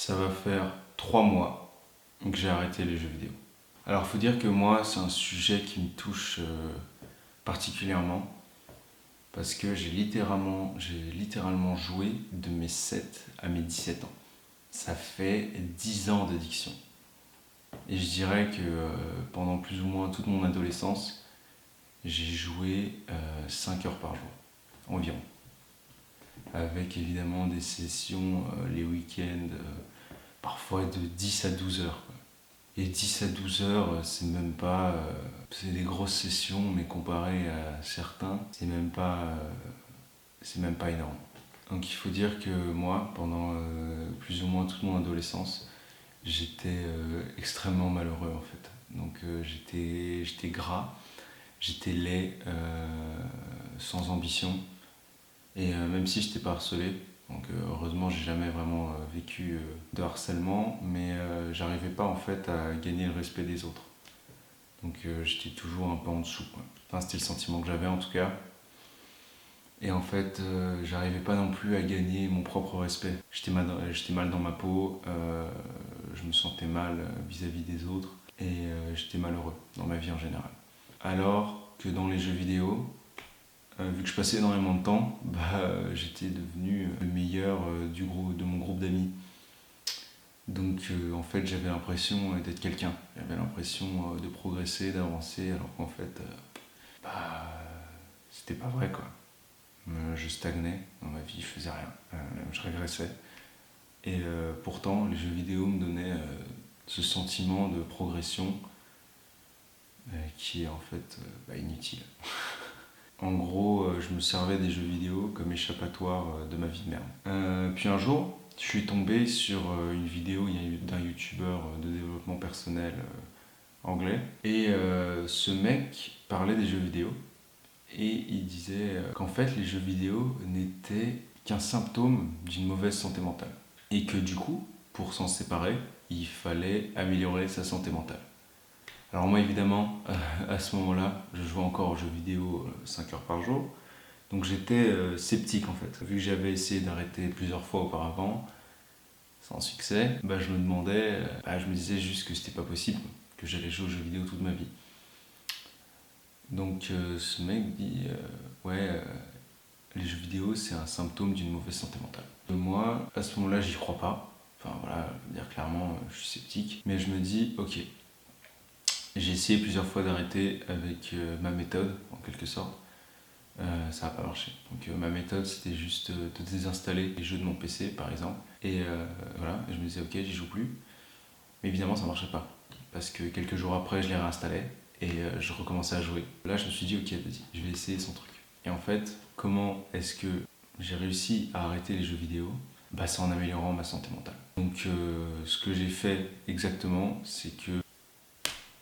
Ça va faire 3 mois que j'ai arrêté les jeux vidéo. Alors, faut dire que moi, c'est un sujet qui me touche particulièrement parce que j'ai littéralement joué de mes 7 à mes 17 ans. Ça fait 10 ans d'addiction. Et je dirais que pendant plus ou moins toute mon adolescence, j'ai joué 5 heures par jour, environ. Avec évidemment des sessions les week-ends, parfois de 10 à 12 heures. Et 10 à 12 heures, c'est même pas. C'est des grosses sessions, mais comparé à certains, c'est même pas énorme. Donc il faut dire que moi, pendant plus ou moins toute mon adolescence, j'étais extrêmement malheureux en fait. Donc j'étais gras, j'étais laid, sans ambition. Et même si je n'étais pas harcelé, donc heureusement j'ai jamais vraiment vécu de harcèlement, mais j'arrivais pas en fait à gagner le respect des autres. Donc j'étais toujours un peu en dessous, quoi. Enfin c'était le sentiment que j'avais en tout cas. Et en fait j'arrivais pas non plus à gagner mon propre respect. J'étais mal dans ma peau, je me sentais mal vis-à-vis des autres et j'étais malheureux dans ma vie en général. Alors que dans les jeux vidéo, vu que je passais énormément de temps, j'étais devenu le meilleur de mon groupe d'amis. Donc en fait j'avais l'impression d'être quelqu'un, j'avais l'impression de progresser, d'avancer, alors qu'en fait c'était pas vrai quoi. Je stagnais dans ma vie, je faisais rien, je régressais. Et pourtant les jeux vidéo me donnaient ce sentiment de progression qui est en fait inutile. En gros, je me servais des jeux vidéo comme échappatoire de ma vie de merde. Puis un jour, je suis tombé sur une vidéo d'un youtubeur de développement personnel anglais. Et ce mec parlait des jeux vidéo. Et il disait qu'en fait, les jeux vidéo n'étaient qu'un symptôme d'une mauvaise santé mentale. Et que du coup, pour s'en séparer, il fallait améliorer sa santé mentale. Alors moi évidemment, à ce moment-là, je jouais encore aux jeux vidéo 5 heures par jour. Donc j'étais sceptique en fait. Vu que j'avais essayé d'arrêter plusieurs fois auparavant, sans succès, je me demandais, je me disais juste que c'était pas possible, que j'allais jouer aux jeux vidéo toute ma vie. Donc ce mec dit, les jeux vidéo c'est un symptôme d'une mauvaise santé mentale. Moi, à ce moment-là, j'y crois pas. Enfin voilà, je veux dire clairement, je suis sceptique. Mais je me dis, ok, j'ai essayé plusieurs fois d'arrêter avec ma méthode, en quelque sorte. Ça n'a pas marché. Donc ma méthode, c'était juste de désinstaller les jeux de mon PC, par exemple. Et voilà, et je me disais, ok, j'y joue plus. Mais évidemment, ça ne marchait pas. Parce que quelques jours après, je les réinstallais et je recommençais à jouer. Là, je me suis dit, ok, vas-y, je vais essayer son truc. Et en fait, comment est-ce que j'ai réussi à arrêter les jeux vidéo ? C'est en améliorant ma santé mentale. Donc ce que j'ai fait exactement, c'est que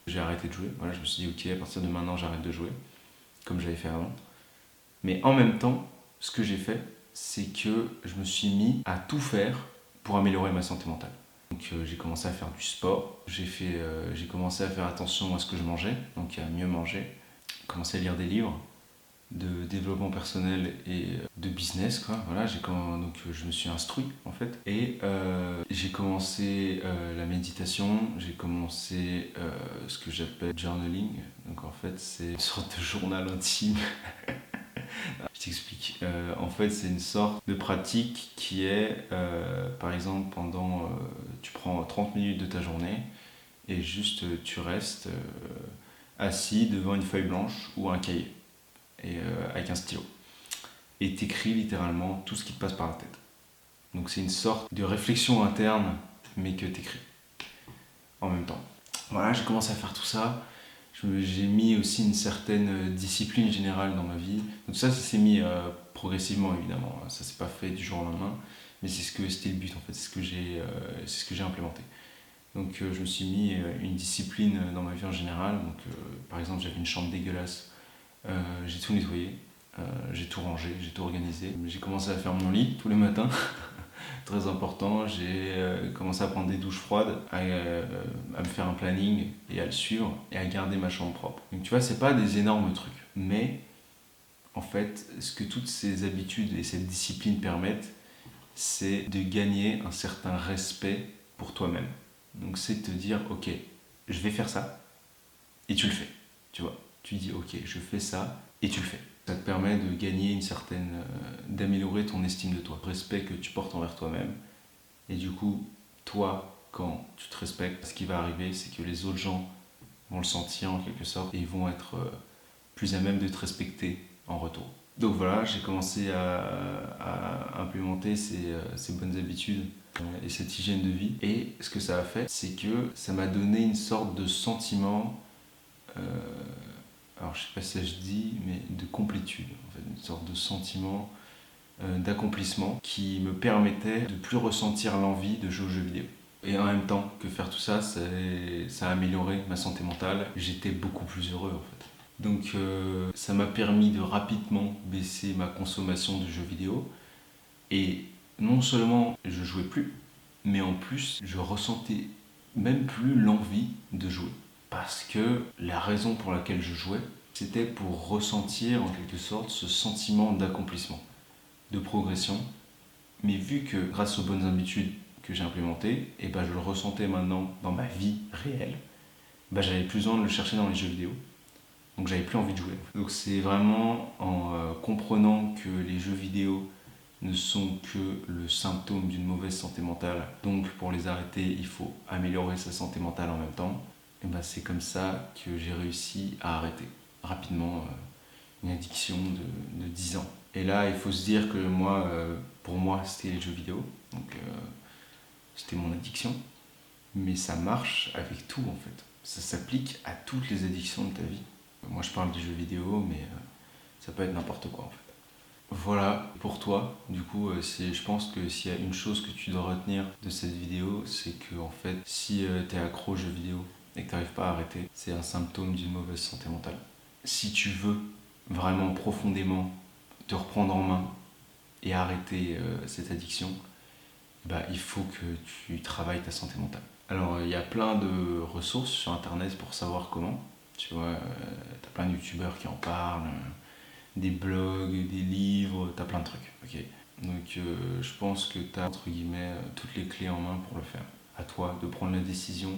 j'ai arrêté de jouer. Voilà, je me suis dit, ok, à partir de maintenant, j'arrête de jouer, comme j'avais fait avant. Mais en même temps, ce que j'ai fait, c'est que je me suis mis à tout faire pour améliorer ma santé mentale. Donc j'ai commencé à faire du sport, j'ai commencé à faire attention à ce que je mangeais, donc à mieux manger, commencé à lire des livres de développement personnel et de business, quoi. Voilà, donc je me suis instruit en fait et j'ai commencé la méditation, j'ai commencé ce que j'appelle journaling. Donc en fait c'est une sorte de journal intime. Je t'explique. En fait, c'est une sorte de pratique qui est, par exemple, tu prends 30 minutes de ta journée et juste tu restes assis devant une feuille blanche ou un cahier et, avec un stylo. Et t'écris littéralement tout ce qui te passe par la tête. Donc c'est une sorte de réflexion interne, mais que t'écris en même temps. Voilà, j'ai commencé à faire tout ça. J'ai mis aussi une certaine discipline générale dans ma vie. Donc ça s'est mis progressivement évidemment. Ça s'est pas fait du jour au lendemain, mais c'était le but en fait. C'est ce que j'ai implémenté. Donc je me suis mis une discipline dans ma vie en général. Donc par exemple j'avais une chambre dégueulasse. J'ai tout nettoyé, j'ai tout rangé, j'ai tout organisé. J'ai commencé à faire mon lit tous les matins. Très important, j'ai commencé à prendre des douches froides, à me faire un planning et à le suivre et à garder ma chambre propre. Donc tu vois, c'est pas des énormes trucs, mais en fait, ce que toutes ces habitudes et cette discipline permettent, c'est de gagner un certain respect pour toi-même. Donc c'est de te dire, ok, je vais faire ça, et tu le fais, tu vois. Tu dis, ok, je fais ça, et tu le fais. Ça te permet de gagner une certaine... d'améliorer ton estime de toi, le respect que tu portes envers toi-même. Et du coup, toi, quand tu te respectes, ce qui va arriver, c'est que les autres gens vont le sentir en quelque sorte, et ils vont être plus à même de te respecter en retour. Donc voilà, j'ai commencé à implémenter ces bonnes habitudes et cette hygiène de vie. Et ce que ça a fait, c'est que ça m'a donné une sorte de sentiment, alors je sais pas si ça je dis, mais de complétude, en fait, une sorte de sentiment d'accomplissement qui me permettait de plus ressentir l'envie de jouer aux jeux vidéo. Et en même temps que faire tout ça, ça a amélioré ma santé mentale. J'étais beaucoup plus heureux en fait. Donc ça m'a permis de rapidement baisser ma consommation de jeux vidéo. Et non seulement je jouais plus, mais en plus je ressentais même plus l'envie de jouer. Parce que la raison pour laquelle je jouais, c'était pour ressentir en quelque sorte ce sentiment d'accomplissement, de progression. Mais vu que grâce aux bonnes habitudes que j'ai implémentées, et ben je le ressentais maintenant dans ma vie réelle, ben j'avais plus besoin de le chercher dans les jeux vidéo. Donc j'avais plus envie de jouer. Donc c'est vraiment en comprenant que les jeux vidéo ne sont que le symptôme d'une mauvaise santé mentale. Donc pour les arrêter, il faut améliorer sa santé mentale en même temps. Et ben c'est comme ça que j'ai réussi à arrêter rapidement une addiction de 10 ans. Et là, il faut se dire que moi, pour moi, c'était les jeux vidéo. Donc c'était mon addiction. Mais ça marche avec tout en fait. Ça s'applique à toutes les addictions de ta vie. Moi je parle des jeux vidéo, mais ça peut être n'importe quoi en fait. Voilà pour toi. Du coup, je pense que s'il y a une chose que tu dois retenir de cette vidéo, c'est que en fait, si tu es accro aux jeux vidéo et que tu n'arrives pas à arrêter, c'est un symptôme d'une mauvaise santé mentale. Si tu veux vraiment profondément te reprendre en main et arrêter cette addiction, bah, il faut que tu travailles ta santé mentale. Alors, il y a plein de ressources sur internet pour savoir comment. Tu vois, t'as plein de youtubeurs qui en parlent, des blogs, des livres, t'as plein de trucs. Ok. Donc, je pense que t'as entre guillemets toutes les clés en main pour le faire. À toi de prendre la décision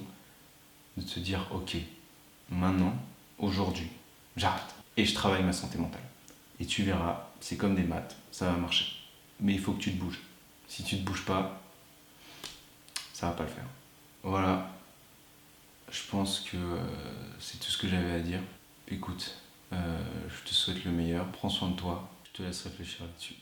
de te dire ok, maintenant, aujourd'hui, j'arrête et je travaille ma santé mentale. Et tu verras, c'est comme des maths, ça va marcher. Mais il faut que tu te bouges. Si tu te bouges pas, ça va pas le faire. Voilà, je pense que c'est tout ce que j'avais à dire. Écoute, je te souhaite le meilleur, prends soin de toi, je te laisse réfléchir là-dessus.